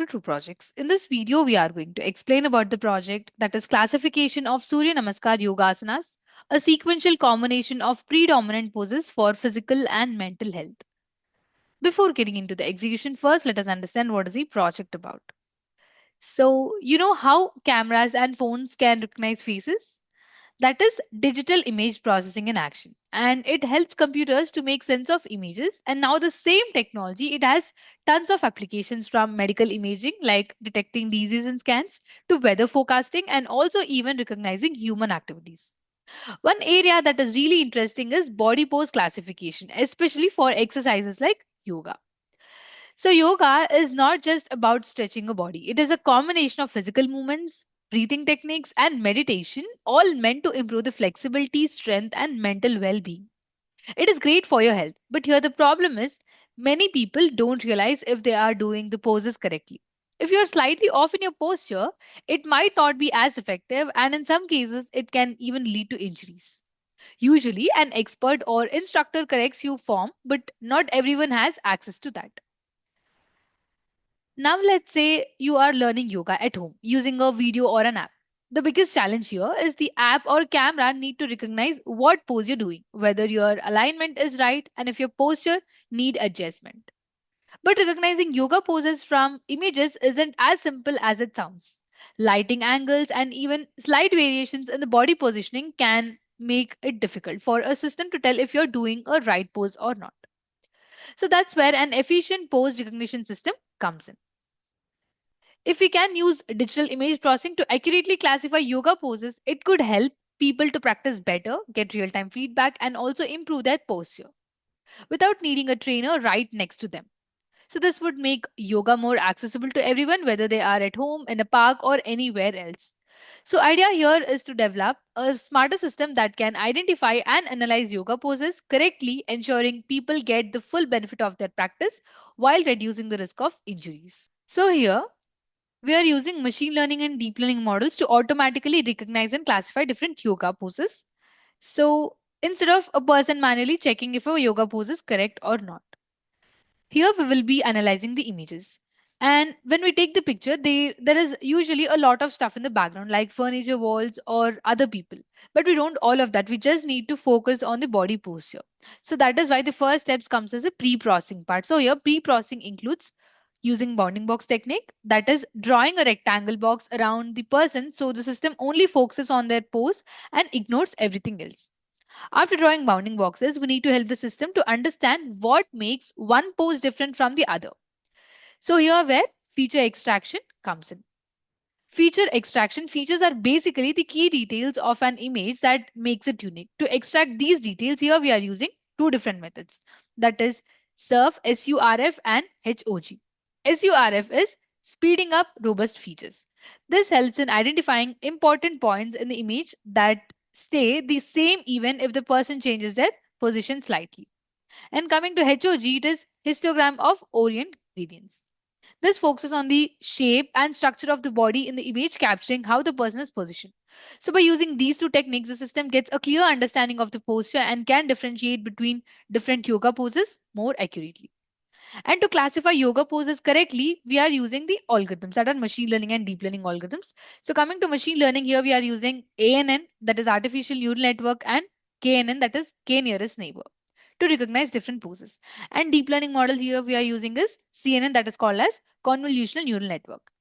to True Projects. In this video, we are going to explain about the project that is classification of Surya Namaskar Yoga Asanas, a sequential combination of predominant poses for physical and mental health. Before getting into the execution, first let us understand what is the project about. So, you know how cameras and phones can recognize faces? That is digital image processing in action, and it helps computers to make sense of images. And now the same technology, it has tons of applications from medical imaging like detecting disease in scans to weather forecasting and also even recognizing human activities. One area that is really interesting is body pose classification, especially for exercises like yoga. So, yoga is not just about stretching a body, it is a combination of physical movements, breathing techniques, and meditation, all meant to improve the flexibility, strength, and mental well being. It is great for your health, but here the problem is many people don't realize if they are doing the poses correctly. If you're slightly off in your posture, it might not be as effective, and in some cases, it can even lead to injuries. Usually, an expert or instructor corrects you form, but not everyone has access to that. Now, let's say you are learning yoga at home using a video or an app. The biggest challenge here is the app or camera need to recognize what pose you're doing, whether your alignment is right, and if your posture need adjustment. But recognizing yoga poses from images isn't as simple as it sounds. Lighting angles and even slight variations in the body positioning can make it difficult for a system to tell if you're doing a right pose or not. So that's where an efficient pose recognition system comes in. If we can use digital image processing to accurately classify yoga poses, it could help people to practice better, get real time feedback, and also improve their posture without needing a trainer right next to them. So, this would make yoga more accessible to everyone, whether they are at home, in a park, or anywhere else. So, idea here is to develop a smarter system that can identify and analyze yoga poses correctly, ensuring people get the full benefit of their practice while reducing the risk of injuries. So, here we are using machine learning and deep learning models to automatically recognize and classify different yoga poses. So instead of a person manually checking if a yoga pose is correct or not, here we will be analyzing the images. And when we take the picture, there is usually a lot of stuff in the background, like furniture, walls, or other people. But we don't all of that. We just need to focus on the body posture. So that is why the first steps comes as a pre-processing part. So here pre-processing includes using bounding box technique, that is drawing a rectangle box around the person so the system only focuses on their pose and ignores everything else. After drawing bounding boxes, we need to help the system to understand what makes one pose different from the other. So here where feature extraction comes in. Feature extraction features are basically the key details of an image that makes it unique. To extract these details, here we are using two different methods. That is SURF and HOG. SURF is speeding up robust features. This helps in identifying important points in the image that stay the same even if the person changes their position slightly. And coming to HOG, it is histogram of orient gradients. This focuses on the shape and structure of the body in the image, capturing how the person is positioned. So, by using these two techniques, the system gets a clear understanding of the posture and can differentiate between different yoga poses more accurately. And to classify yoga poses correctly, we are using the algorithms that are machine learning and deep learning algorithms. So, coming to machine learning, here we are using ANN, that is artificial neural network, and KNN, that is K nearest neighbor, to recognize different poses. And deep learning model here we are using is CNN, that is called as convolutional neural network.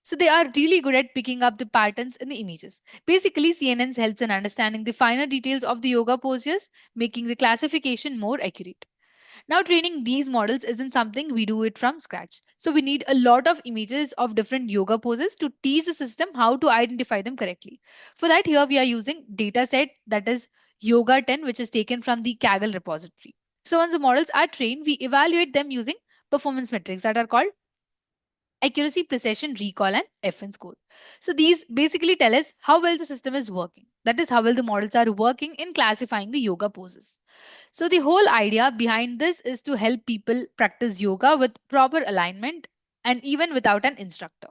So they are really good at picking up the patterns in the images. Basically, CNNs helps in understanding the finer details of the yoga poses, making the classification more accurate. Now, training these models isn't something we do it from scratch. So we need a lot of images of different yoga poses to teach the system how to identify them correctly. For that, here we are using data set that is Yoga 10, which is taken from the Kaggle repository. So once the models are trained, we evaluate them using performance metrics that are called accuracy, precision, recall, and FN score. So these basically tell us how well the system is working. That is how well the models are working in classifying the yoga poses. So the whole idea behind this is to help people practice yoga with proper alignment and even without an instructor.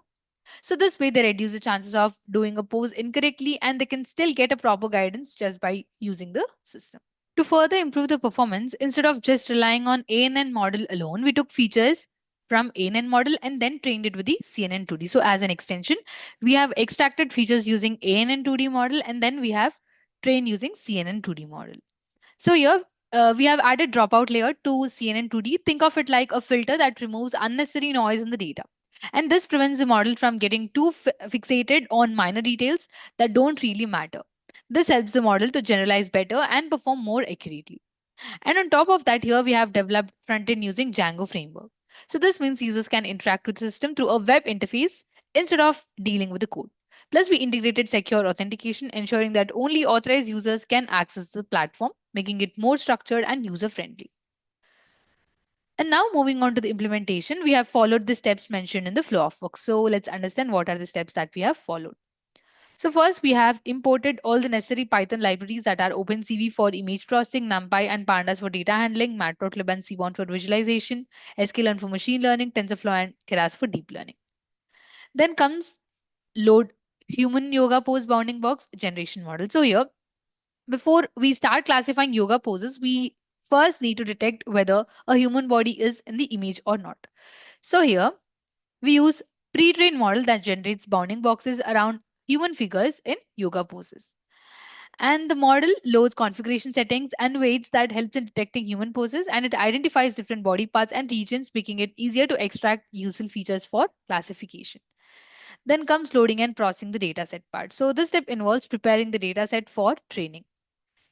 So this way they reduce the chances of doing a pose incorrectly and they can still get a proper guidance just by using the system. To further improve the performance, instead of just relying on ANN model alone, we took features from ANN model and then trained it with the CNN 2D. So as an extension, we have extracted features using ANN 2D model and then we have trained using CNN 2D model. So here we have added dropout layer to CNN 2D. Think of it like a filter that removes unnecessary noise in the data. And this prevents the model from getting too fixated on minor details that don't really matter. This helps the model to generalize better and perform more accurately. And on top of that, here we have developed front-end using Django framework. So this means users can interact with the system through a web interface instead of dealing with the code. Plus, we integrated secure authentication, ensuring that only authorized users can access the platform, making it more structured and user-friendly. And now moving on to the implementation, we have followed the steps mentioned in the flow of work. So let's understand what are the steps that we have followed. So first, we have imported all the necessary Python libraries that are OpenCV for image processing, NumPy and Pandas for data handling, Matplotlib and Sequential for visualization, sklearn for machine learning, TensorFlow and Keras for deep learning. Then comes load human yoga pose bounding box generation model. So here, before we start classifying yoga poses, we first need to detect whether a human body is in the image or not. So here, we use pre-trained model that generates bounding boxes around human figures in yoga poses. And the model loads configuration settings and weights that helps in detecting human poses, and it identifies different body parts and regions, making it easier to extract useful features for classification. Then comes loading and processing the dataset part. So this step involves preparing the dataset for training.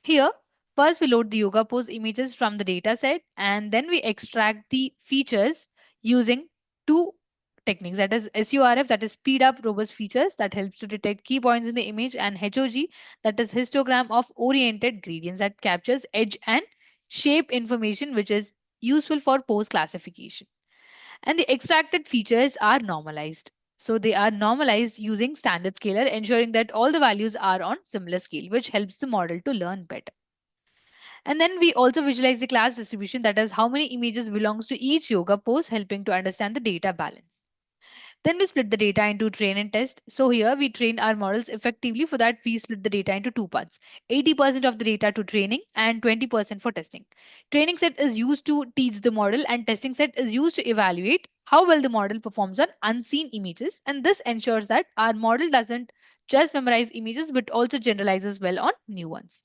Here, first we load the yoga pose images from the dataset and then we extract the features using two techniques, that is SURF, that is speed up robust features that helps to detect key points in the image, and HOG, that is histogram of oriented gradients that captures edge and shape information which is useful for pose classification. And the extracted features are normalized. So they are normalized using standard scaler, ensuring that all the values are on similar scale, which helps the model to learn better. And then we also visualize the class distribution, that is how many images belongs to each yoga pose, helping to understand the data balance. Then we split the data into train and test. So here we train our models effectively. For that, we split the data into two parts: 80% of the data to training and 20% for testing. Training set is used to teach the model, and testing set is used to evaluate how well the model performs on unseen images. And this ensures that our model doesn't just memorize images but also generalizes well on new ones.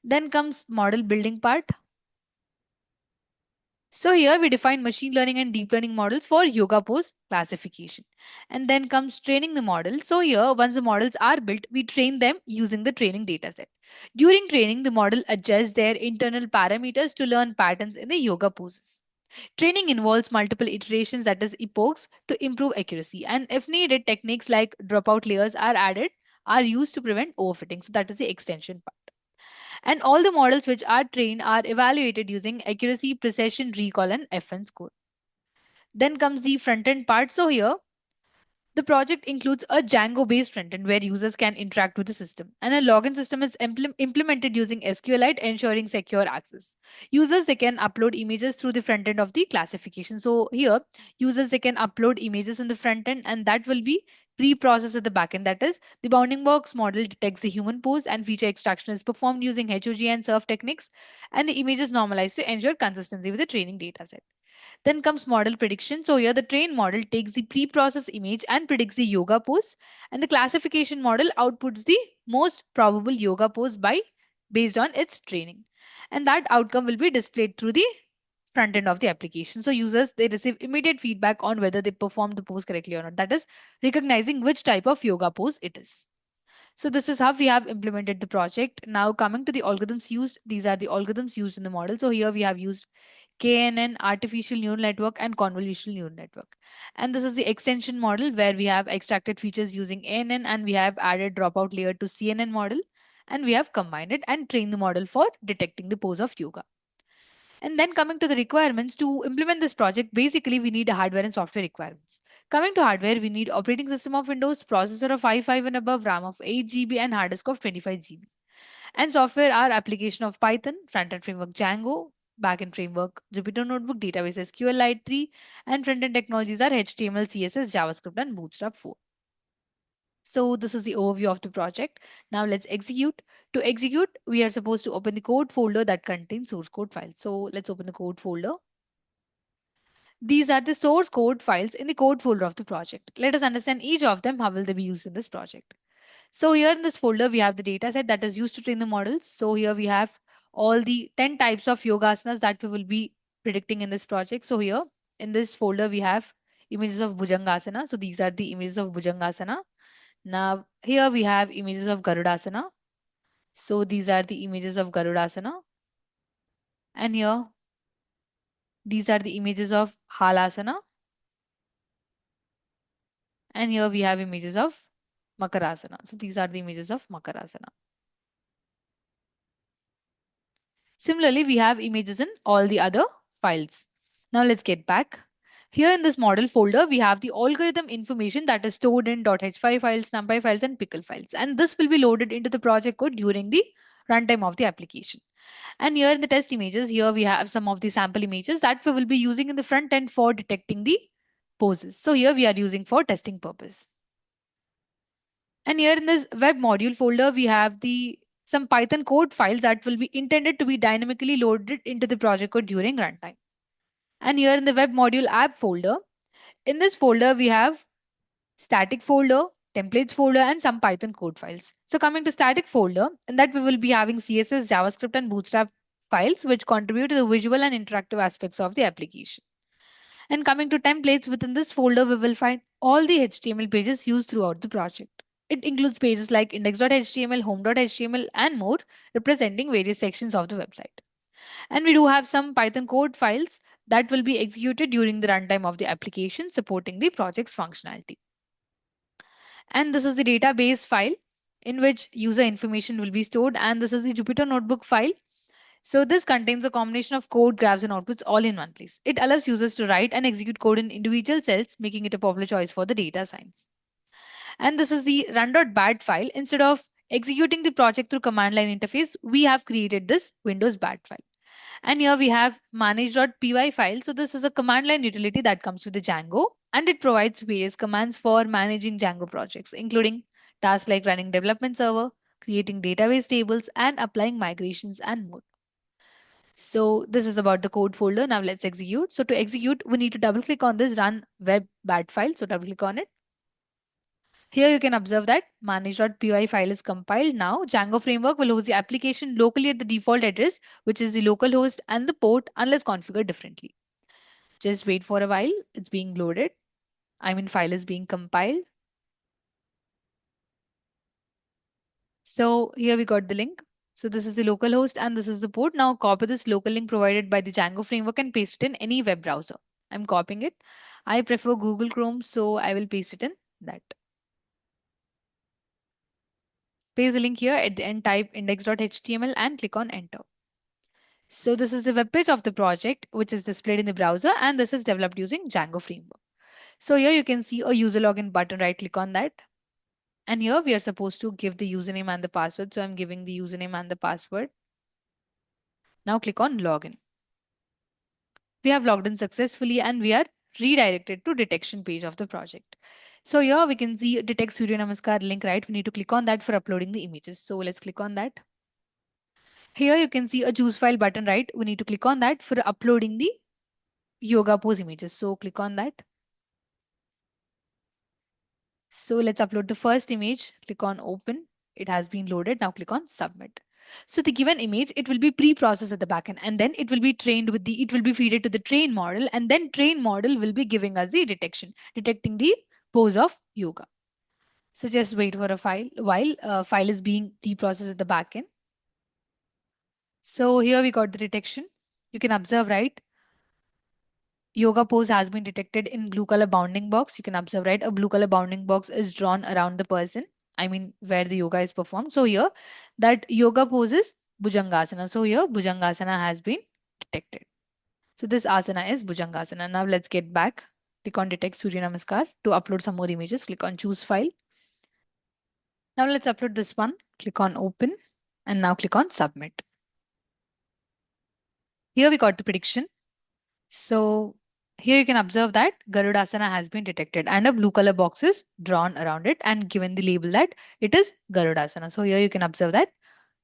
Then comes model building part. So here we define machine learning and deep learning models for yoga pose classification. And then comes training the model. So here, once the models are built, we train them using the training dataset. During training, the model adjusts their internal parameters to learn patterns in the yoga poses. Training involves multiple iterations, that is epochs, to improve accuracy. And if needed, techniques like dropout layers are used to prevent overfitting. So that is the extension part. And all the models which are trained are evaluated using accuracy, precision, recall, and FN score. Then comes the front end part. So here, the project includes a Django based frontend where users can interact with the system. And a login system is implemented using SQLite, ensuring secure access. Users they can upload images through the front end of the classification. So here, users they can upload images in the front end and that will be pre-processed at the backend. That is, the bounding box model detects the human pose and feature extraction is performed using HOG and surf techniques, and the image is normalized to ensure consistency with the training dataset. Then comes model prediction. So here the trained model takes the pre-processed image and predicts the yoga pose, and the classification model outputs the most probable yoga pose by based on its training. And that outcome will be displayed through the front end of the application. So users they receive immediate feedback on whether they performed the pose correctly or not. That is recognizing which type of yoga pose it is. So this is how we have implemented the project. Now coming to the algorithms used, these are the algorithms used in the model. So here we have used KNN, artificial neural network, and convolutional neural network. And this is the extension model where we have extracted features using ANN and we have added dropout layer to CNN model and we have combined it and trained the model for detecting the pose of yoga. And then coming to the requirements to implement this project, basically we need a hardware and software requirements. Coming to hardware, we need operating system of Windows, processor of i5 and above, RAM of 8 GB and hard disk of 25 GB. And software are application of Python, front-end framework Django, backend framework Jupyter Notebook, database SQLite 3, and front-end technologies are HTML, CSS, JavaScript, and Bootstrap 4. So this is the overview of the project. Now let's execute. To execute, we are supposed to open the code folder that contains source code files. So let's open the code folder. These are the source code files in the code folder of the project. Let us understand each of them. How will they be used in this project? So here in this folder, we have the data set that is used to train the models. So here we have all the 10 types of yoga asanas that we will be predicting in this project. So here in this folder, we have images of Bhujangasana. So these are the images of Bhujangasana. Now here we have images of Garudasana. So these are the images of Garudasana. And here these are the images of Halasana. And here we have images of Makarasana. So these are the images of Makarasana. Similarly, we have images in all the other files. Now let's get back. Here in this model folder, we have the algorithm information that is stored in .h5 files, numpy files, and pickle files. And this will be loaded into the project code during the runtime of the application. And here in the test images, here we have some of the sample images that we will be using in the front end for detecting the poses. So here we are using for testing purpose. And here in this web module folder, we have the some Python code files that will be intended to be dynamically loaded into the project code during runtime. And here in the web module app folder, in this folder, we have static folder, templates folder, and some Python code files. So coming to static folder, in that we will be having CSS, JavaScript, and Bootstrap files, which contribute to the visual and interactive aspects of the application. And coming to templates, within this folder, we will find all the HTML pages used throughout the project. It includes pages like index.html, home.html, and more, representing various sections of the website. And we do have some Python code files that will be executed during the runtime of the application, supporting the project's functionality. And this is the database file in which user information will be stored. And this is the Jupyter Notebook file. So this contains a combination of code, graphs, and outputs all in one place. It allows users to write and execute code in individual cells, making it a popular choice for the data science. And this is the run.bat file. Instead of executing the project through command line interface, we have created this Windows bat file. And here we have manage.py file. So this is a command line utility that comes with the Django, and it provides various commands for managing Django projects, including tasks like running development server, creating database tables, and applying migrations and more. So this is about the code folder. Now let's execute. So to execute, we need to double click on this run web bat file. So double click on it. Here you can observe that manage.py file is compiled. Now Django framework will host the application locally at the default address, which is the local host and the port unless configured differently. Just wait for a while. It's being loaded. File is being compiled. So here we got the link. So this is the local host and this is the port. Now copy this local link provided by the Django framework and paste it in any web browser. I'm copying it. I prefer Google Chrome, so I will paste it in that. Paste the link here at the end, type index.html and click on enter. So this is the web page of the project, which is displayed in the browser, and this is developed using Django framework. So here you can see a user login button, right click on that. And here we are supposed to give the username and the password. So I'm giving the username and the password. Now click on login. We have logged in successfully and we are redirected to detection page of the project. So here we can see detect Surya Namaskar link, right? We need to click on that for uploading the images. So let's click on that. Here you can see a choose file button, right? We need to click on that for uploading the yoga pose images. So click on that. So let's upload the first image. Click on open. It has been loaded. Now click on submit. So the given image, it will be pre-processed at the backend and then it will be trained with it will be fed to the train model and then train model will be giving us the detecting the pose of yoga. So just wait for a while file is being pre-processed at the backend. So here we got the detection. You can observe, right? Yoga pose has been detected in blue color bounding box. You can observe, right? A blue color bounding box is drawn around the person. Where the yoga is performed. So here that yoga pose is Bhujangasana. So here Bhujangasana has been detected. So this asana is Bhujangasana. Now let's get back. Click on detect Surya Namaskar. To upload some more images, click on choose file. Now let's upload this one. Click on open and now click on submit. Here we got the prediction. So here you can observe that Garudasana has been detected and a blue color box is drawn around it and given the label that it is Garudasana. So here you can observe that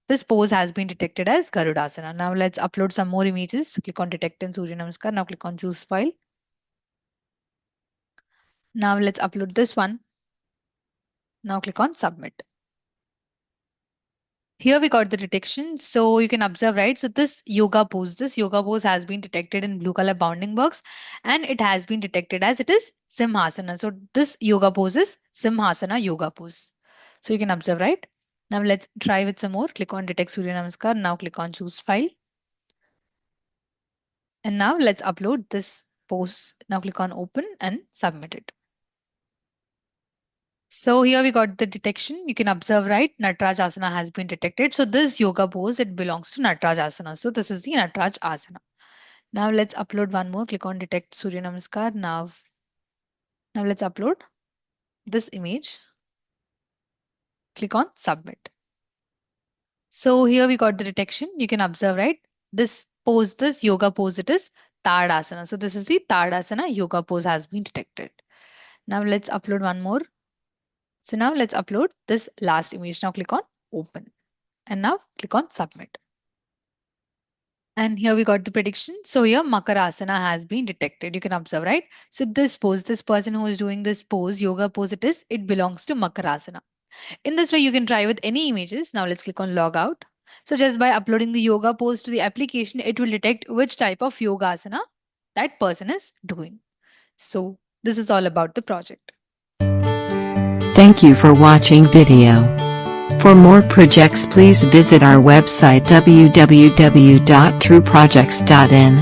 this pose has been detected as Garudasana. Now let's upload some more images. Click on detect in Surya Namaskar. Now click on choose file. Now let's upload this one. Now click on submit. Here we got the detection. So you can observe, right? So this yoga pose has been detected in blue color bounding box and it has been detected as it is Simhasana. So this yoga pose is Simhasana yoga pose. So you can observe, right? Now let's try with some more. Click on detect Surya Namaskar. Now click on choose file. And now let's upload this pose. Now click on open and submit it. So here we got the detection. You can observe, right? Nataraj Asana has been detected. So this yoga pose, it belongs to Nataraj Asana. So this is the Nataraj Asana. Now let's upload one more. Click on detect Surya Namaskar. Now let's upload this image. Click on submit. So here we got the detection. You can observe, right? This pose, this yoga pose, it is Tadasana. So this is the Tadasana yoga pose has been detected. Now let's upload one more. So now let's upload this last image. Now click on open and now click on submit. And here we got the prediction. So here Makarasana has been detected. You can observe, right? So this pose, this person who is doing this pose, yoga pose it belongs to Makarasana. In this way, you can try with any images. Now let's click on log out. So just by uploading the yoga pose to the application, it will detect which type of yoga asana that person is doing. So this is all about the project. Thank you for watching video. For more projects please visit our website www.trueprojects.in.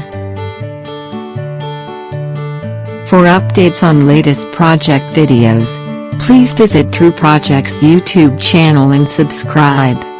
For updates on latest project videos, please visit True Projects YouTube channel and subscribe.